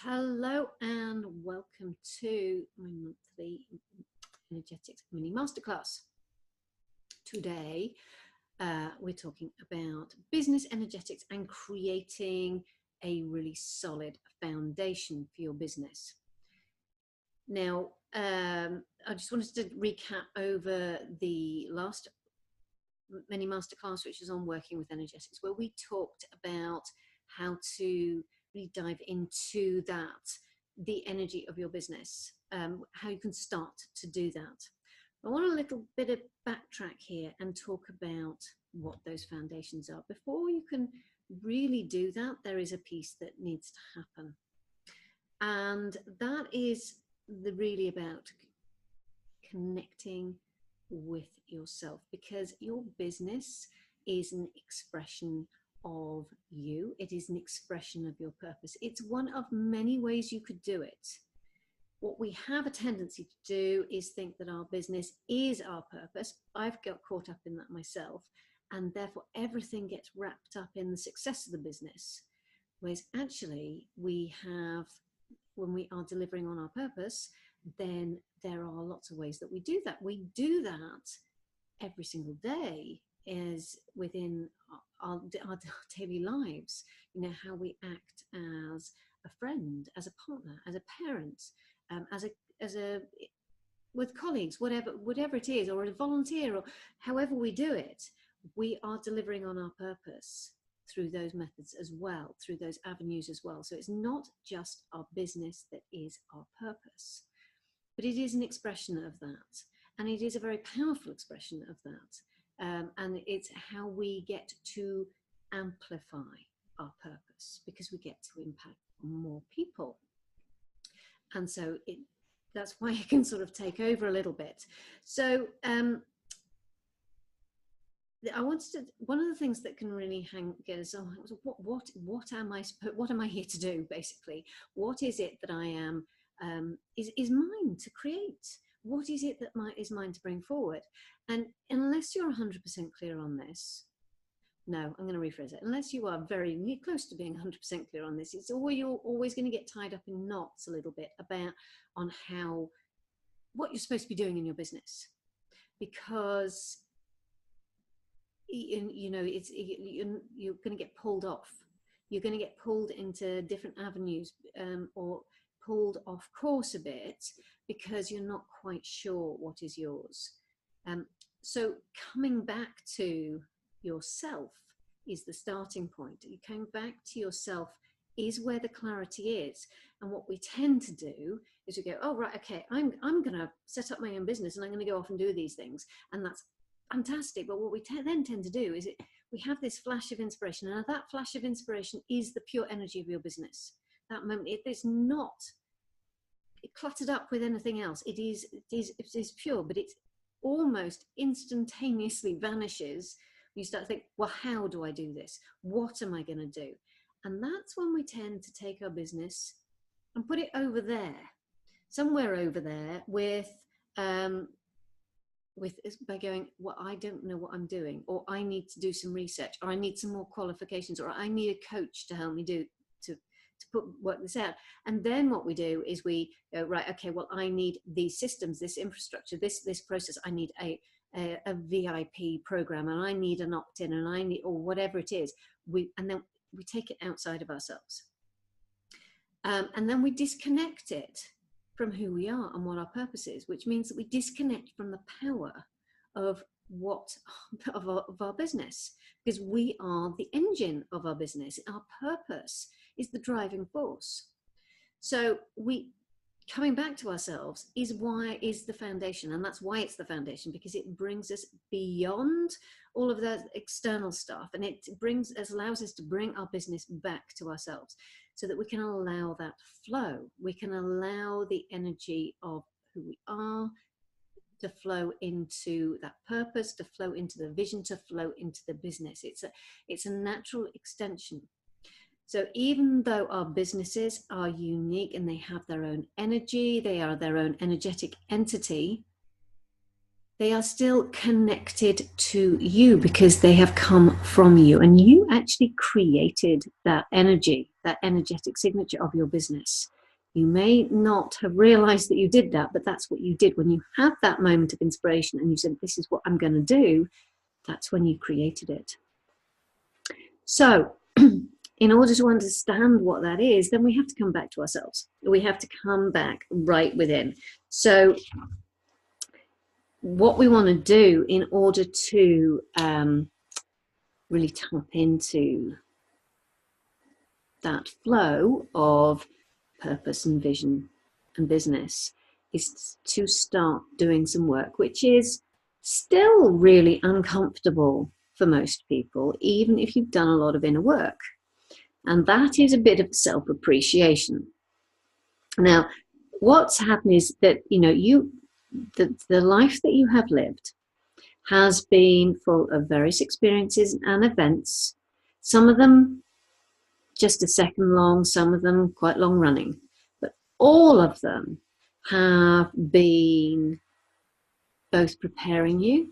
Hello and welcome to my monthly energetics mini masterclass. Today we're talking about business energetics and creating a really solid foundation for your business. Now, I just wanted to recap over the last mini masterclass, which is on working with energetics, where we talked about how to really dive into that, the energy of your business, how you can start to do that. I want a little bit of backtrack here and talk about what those foundations are. Before you can really do that, there is a piece that needs to happen. And that is really about connecting with yourself, because your business is an expression of you. It is an expression of your purpose. It's one of many ways you could do it. What we have a tendency to do is think that our business is our purpose. I've got caught up in that myself, and therefore everything gets wrapped up in the success of the business. Whereas actually we have, when we are delivering on our purpose, then there are lots of ways that we do that. We do that every single day, is within our daily lives. You know, how we act as a friend, as a partner, as a parent, as a with colleagues, whatever it is, or a volunteer, or however we do it, we are delivering on our purpose through those methods as well, through those avenues as well. So it's not just our business that is our purpose, but it is an expression of that, and it is a very powerful expression of that. And it's how we get to amplify our purpose, because we get to impact more people. And so that's why it can sort of take over a little bit. So I wanted to, one of the things that can really get us on, what am I here to do, basically? What is it that I am, is mine to create? What is it that is mine to bring forward? And unless you're 100% clear on this, no, I'm going to rephrase it. Unless you are very close to being 100% clear on this, you're always going to get tied up in knots a little bit on what you're supposed to be doing in your business, because you know you're going to get pulled off. You're going to get pulled into different avenues, or pulled off course a bit, because you're not quite sure what is yours. So coming back to yourself is the starting point. You coming back to yourself is where the clarity is. And what we tend to do is we go, oh right, okay, I'm going to set up my own business and I'm going to go off and do these things, and that's fantastic. But what we then tend to do is we have this flash of inspiration, and that flash of inspiration is the pure energy of your business. That moment, it's not cluttered up with anything else. It is pure, but it's almost instantaneously vanishes. You start to think, well, how do I do this? What am I going to do? And that's when we tend to take our business and put it over there, somewhere over there, by going, well, I don't know what I'm doing, or I need to do some research, or I need some more qualifications, or I need a coach to help me work this out. And then what we do is we go, right, okay, well, I need these systems, this infrastructure, this process. I need a VIP program, and I need an opt-in, and I need, or whatever it is. And then we take it outside of ourselves, and then we disconnect it from who we are and what our purpose is, which means that we disconnect from the power of our business, because we are the engine of our business. Our purpose is the driving force. So coming back to ourselves is the foundation, and that's why it's the foundation, because it brings us beyond all of that external stuff, and it allows us to bring our business back to ourselves, so that we can allow that flow. We can allow the energy of who we are to flow into that purpose, to flow into the vision, to flow into the business. It's a natural extension. So even though our businesses are unique and they have their own energy, they are their own energetic entity, they are still connected to you because they have come from you, and you actually created that energy, that energetic signature of your business. You may not have realized that you did that, but that's what you did. When you had that moment of inspiration and you said, this is what I'm going to do, that's when you created it. So in order to understand what that is, then we have to come back to ourselves. We have to come back right within. So what we want to do in order to really tap into that flow of purpose and vision and business is to start doing some work, which is still really uncomfortable for most people, even if you've done a lot of inner work. And that is a bit of self-appreciation. Now, what's happened is that, you know, the life that you have lived has been full of various experiences and events, some of them just a second long, some of them quite long running, but all of them have been both preparing you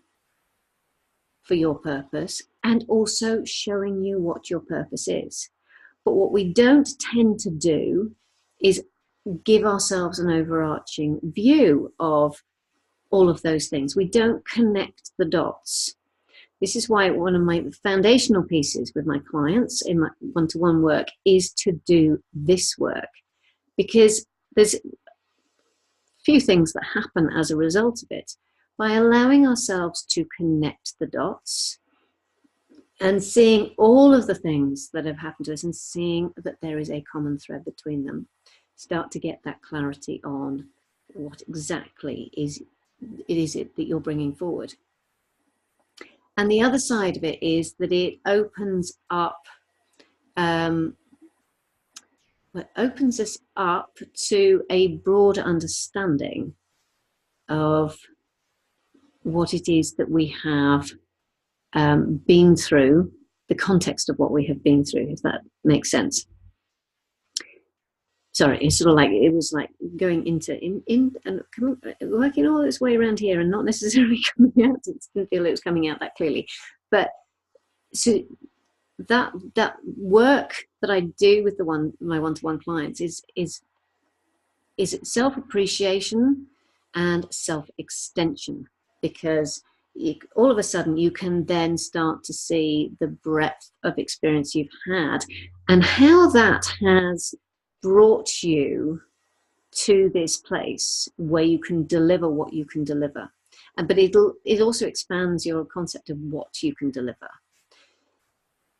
for your purpose and also showing you what your purpose is. But what we don't tend to do is give ourselves an overarching view of all of those things. We don't connect the dots. This is why one of my foundational pieces with my clients in my one-to-one work is to do this work, because there's a few things that happen as a result of it. By allowing ourselves to connect the dots and seeing all of the things that have happened to us and seeing that there is a common thread between them, start to get that clarity on what exactly is it that you're bringing forward. And the other side of it is that it opens up, it opens us up to a broader understanding of what it is that we have been through, the context of what we have been through, if that makes sense. Sorry, it's sort of like, it was like going into in and coming, working all this way around here and not necessarily coming out. It didn't feel it was coming out that clearly. But so that work that I do with my one-to-one clients is self-appreciation and self-extension, because all of a sudden you can then start to see the breadth of experience you've had and how that has brought you to this place where you can deliver what you can deliver. But it also expands your concept of what you can deliver,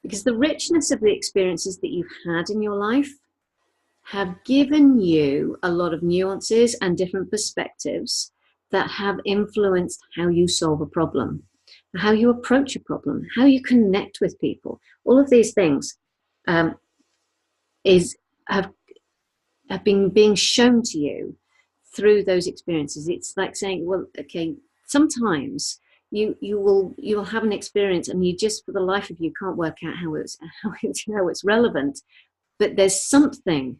because the richness of the experiences that you've had in your life have given you a lot of nuances and different perspectives that have influenced how you solve a problem, how you approach a problem, how you connect with people. All of these things have been being shown to you through those experiences. It's like saying, well, okay, sometimes you will have an experience and you just, for the life of you, can't work out how it's relevant. But there's something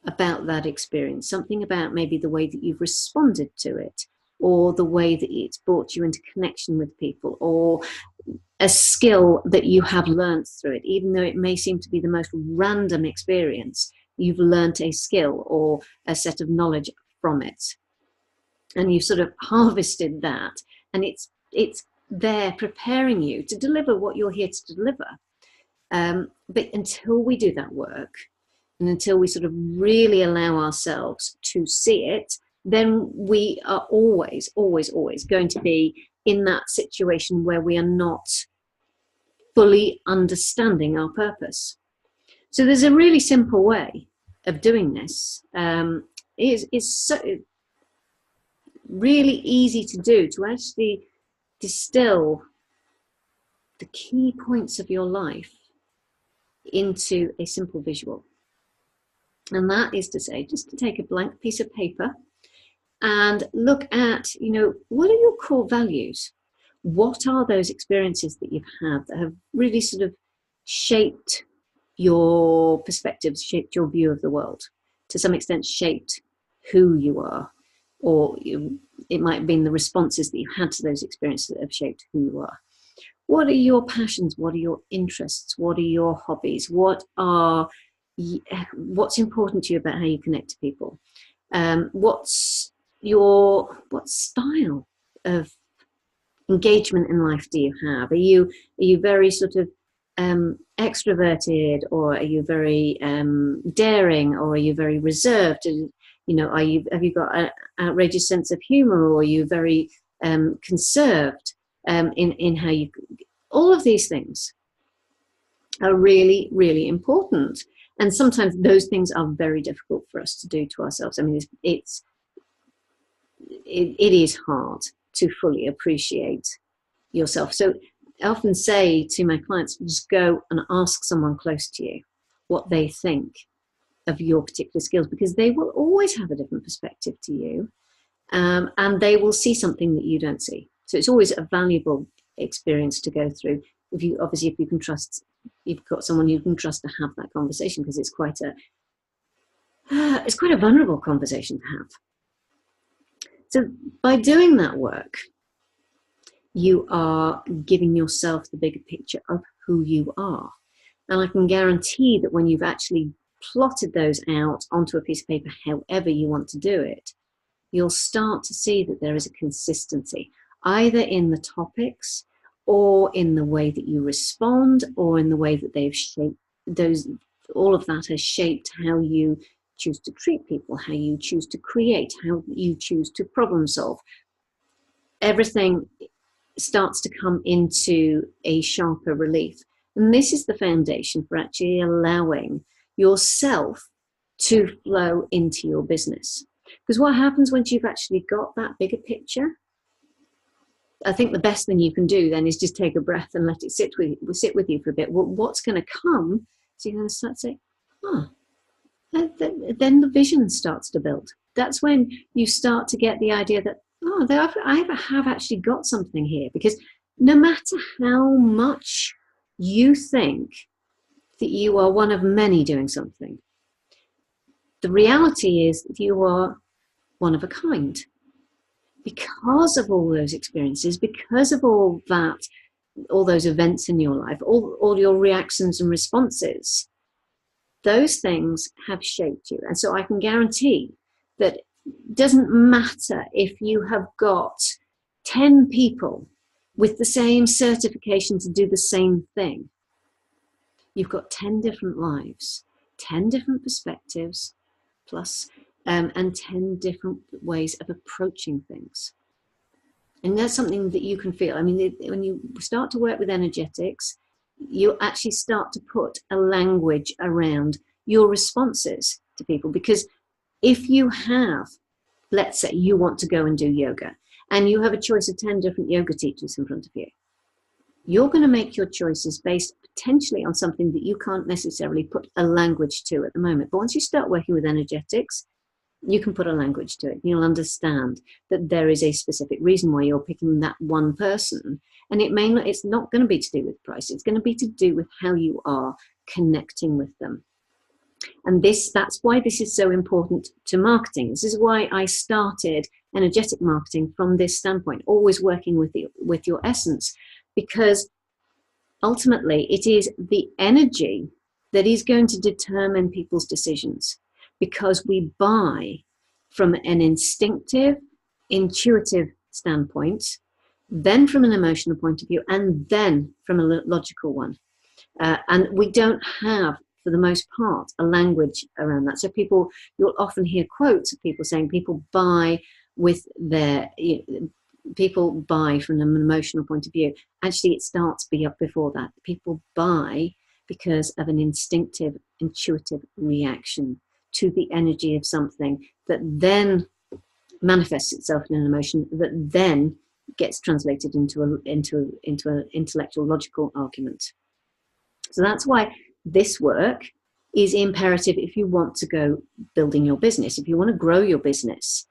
about that experience, something about maybe the way that you've responded to it, or the way that it's brought you into connection with people, or a skill that you have learned through it. Even though it may seem to be the most random experience, you've learned a skill or a set of knowledge from it, and you've sort of harvested that, and it's there preparing you to deliver what you're here to deliver. But until we do that work, and until we sort of really allow ourselves to see it, then we are always going to be in that situation where we are not fully understanding our purpose. So there's a really simple way of doing this. It's so really easy to do, to actually distill the key points of your life into a simple visual. And that is to say, just to take a blank piece of paper and look at, what are your core values? What are those experiences that you've had that have really sort of shaped your perspectives, shaped your view of the world, to some extent shaped who you are, or it might have been the responses that you had to those experiences that have shaped who you are. What are your passions? What are your interests? What are your hobbies? What's important to you about how you connect to people? What style of engagement in life do you have? Are you very sort of extroverted, or are you very daring, or are you very reserved? And, have you got an outrageous sense of humor, or are you very conserved in how you? All of these things are really, really important, and sometimes those things are very difficult for us to do to ourselves. I mean, it is hard to fully appreciate yourself. So I often say to my clients, just go and ask someone close to you what they think of your particular skills, because they will always have a different perspective to you, and they will see something that you don't see. So it's always a valuable experience to go through. If you can trust, you've got someone you can trust to have that conversation, because it's quite a vulnerable conversation to have. So by doing that work, you are giving yourself the bigger picture of who you are. And I can guarantee that when you've actually plotted those out onto a piece of paper, however you want to do it, you'll start to see that there is a consistency, either in the topics, or in the way that you respond, or in the way that they've shaped those. All of that has shaped how you choose to treat people, how you choose to create, how you choose to problem solve. Everything starts to come into a sharper relief. And this is the foundation for actually allowing yourself to flow into your business. Because what happens once you've actually got that bigger picture? I think the best thing you can do then is just take a breath and let it sit with you for a bit. Well, what's going to come? So you're going to start to say, then the vision starts to build. That's when you start to get the idea that, I have actually got something here. Because no matter how much you think that you are one of many doing something, the reality is that you are one of a kind. Because of all those experiences, because of all those events in your life, all your reactions and responses, those things have shaped you. And so I can guarantee that it doesn't matter if you have got 10 people with the same certification to do the same thing. You've got 10 different lives, 10 different perspectives, plus, and 10 different ways of approaching things. And that's something that you can feel. I mean, when you start to work with energetics, you actually start to put a language around your responses to people. Because if you have, let's say you want to go and do yoga, and you have a choice of 10 different yoga teachers in front of you, you're going to make your choices based potentially on something that you can't necessarily put a language to at the moment. But once you start working with energetics, you can put a language to it. You'll understand that there is a specific reason why you're picking that one person. And it's not going to be to do with price. It's going to be to do with how you are connecting with them. And that's why this is so important to marketing. This is why I started energetic marketing from this standpoint, always working with your essence, because ultimately it is the energy that is going to determine people's decisions, because we buy from an instinctive, intuitive standpoint, then from an emotional point of view, and then from a logical one. And we don't have, for the most part, a language around that. So you'll often hear quotes of people saying people buy from an emotional point of view. Actually, it starts before that. People buy because of an instinctive, intuitive reaction to the energy of something that then manifests itself in an emotion that then gets translated into an intellectual, logical argument. So that's why this work is imperative if you want to go building your business. If you want to grow your business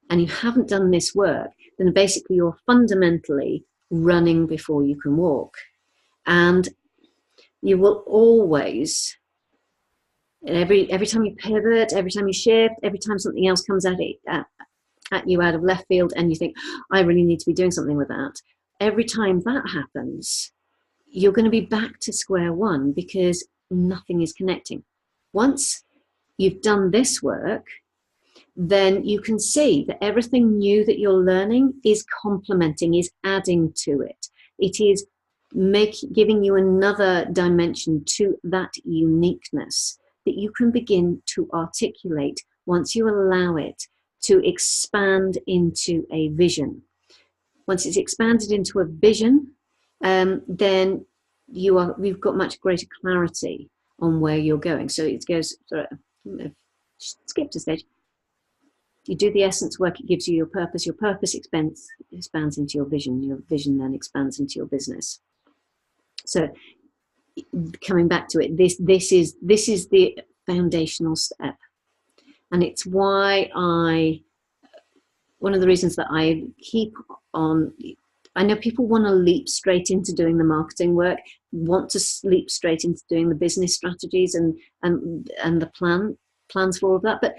and you haven't done this work, then basically you're fundamentally running before you can walk. And you will always, every time you pivot, every time you shift, every time something else comes at at you out of left field and you think, I really need to be doing something with that. Every time that happens, you're going to be back to square one because nothing is connecting. Once you've done this work, then you can see that everything new that you're learning is complementing, is adding to it. It is giving you another dimension to that uniqueness that you can begin to articulate once you allow it to expand into a vision. Once it's expanded into a vision, then you've got much greater clarity on where you're going. So it goes, skip to stage. You do the essence work, it gives you your purpose expands into your vision then expands into your business. So coming back to it, this is the foundational step, and it's why one of the reasons that I keep on, I know people want to leap straight into doing the marketing work, want to leap straight into doing the business strategies and the plans for all of that, but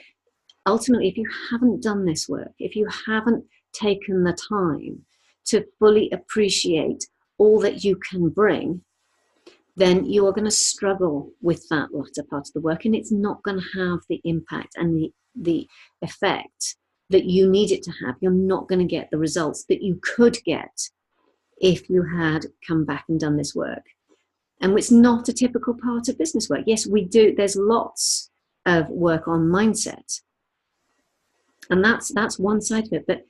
ultimately, if you haven't done this work, if you haven't taken the time to fully appreciate all that you can bring, then you are going to struggle with that latter part of the work, and it's not going to have the impact and the effect that you need it to have. You're not going to get the results that you could get if you had come back and done this work. And it's not a typical part of business work. Yes, we do. There's lots of work on mindset. And that's one side of it. But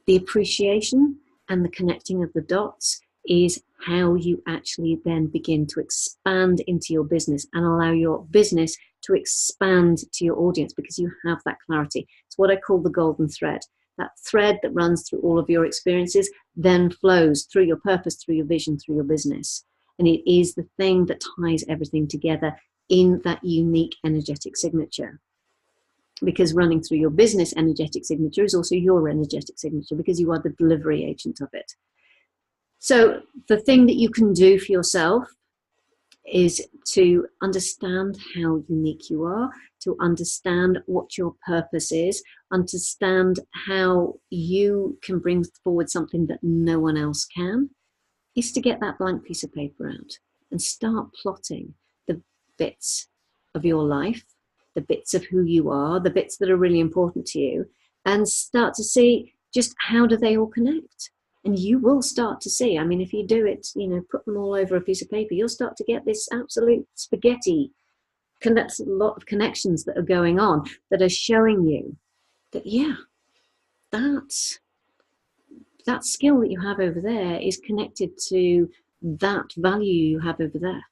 the appreciation and the connecting of the dots is how you actually then begin to expand into your business and allow your business to expand to your audience, because you have that clarity. It's what I call the golden thread. That thread that runs through all of your experiences then flows through your purpose, through your vision, through your business. And it is the thing that ties everything together in that unique energetic signature. Because running through your business energetic signature is also your energetic signature, because you are the delivery agent of it. So the thing that you can do for yourself is to understand how unique you are, to understand what your purpose is, understand how you can bring forward something that no one else can, is to get that blank piece of paper out and start plotting the bits of your life, the bits of who you are, the bits that are really important to you, and start to see just how do they all connect. And you will start to see, I mean, if you do it, put them all over a piece of paper, you'll start to get this absolute spaghetti. That's a lot of connections that are going on that are showing you that, yeah, that skill that you have over there is connected to that value you have over there.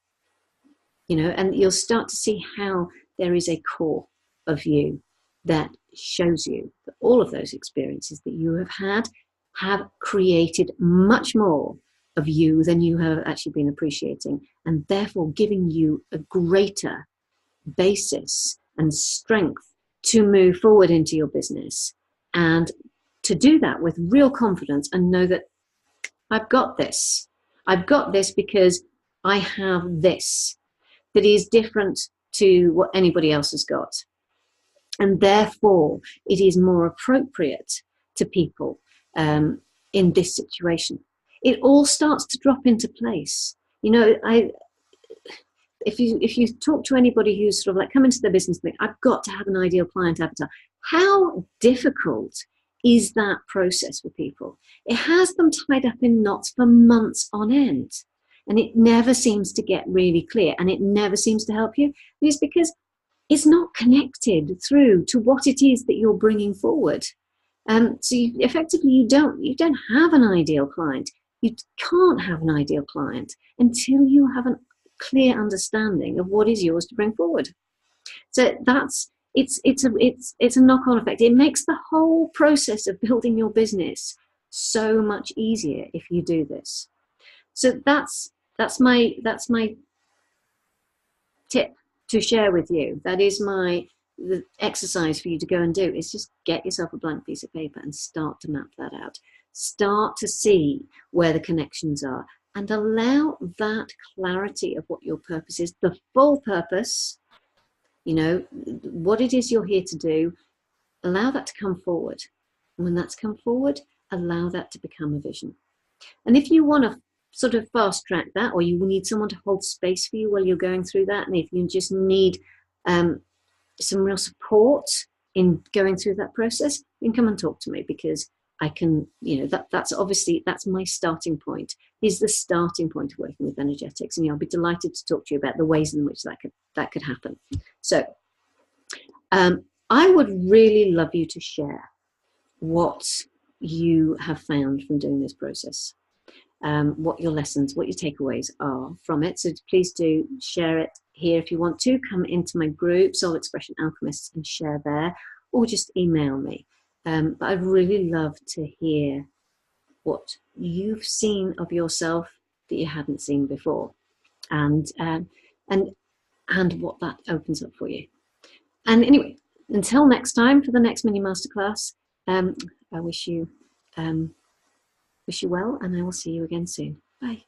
And you'll start to see how there is a core of you that shows you that all of those experiences that you have created much more of you than you have actually been appreciating, and therefore giving you a greater basis and strength to move forward into your business, and to do that with real confidence and know that I've got this. I've got this because I have this that is different to what anybody else has got. And therefore, it is more appropriate to people in this situation. It all starts to drop into place. If you talk to anybody who's sort of like come into their business and think, I've got to have an ideal client avatar, how difficult is that process for people? It has them tied up in knots for months on end. And it never seems to get really clear, and it never seems to help you. It's because it's not connected through to what it is that you're bringing forward. So you don't have an ideal client. You can't have an ideal client until you have a clear understanding of what is yours to bring forward. So it's a knock-on effect. It makes the whole process of building your business so much easier if you do this. So that's my tip to share with you. That is the exercise for you to go and do, is just get yourself a blank piece of paper and start to map that out. Start to see where the connections are, and allow that clarity of what your purpose is, the full purpose, what it is you're here to do, allow that to come forward. And when that's come forward, allow that to become a vision. And if you want to sort of fast track that, or you need someone to hold space for you while you're going through that, and if you just need some real support in going through that process, then come and talk to me, because I can, that's my starting point, is the starting point of working with energetics. And I'll be delighted to talk to you about the ways in which that could happen. So I would really love you to share what you have found from doing this process, what your lessons, what your takeaways are from it. So please do share it here. If you want to, come into my group, Soul Expression Alchemists, and share there, or just email me. But I'd really love to hear what you've seen of yourself that you hadn't seen before, and what that opens up for you. And anyway, until next time for the next mini masterclass, I wish you well, and I will see you again soon. Bye.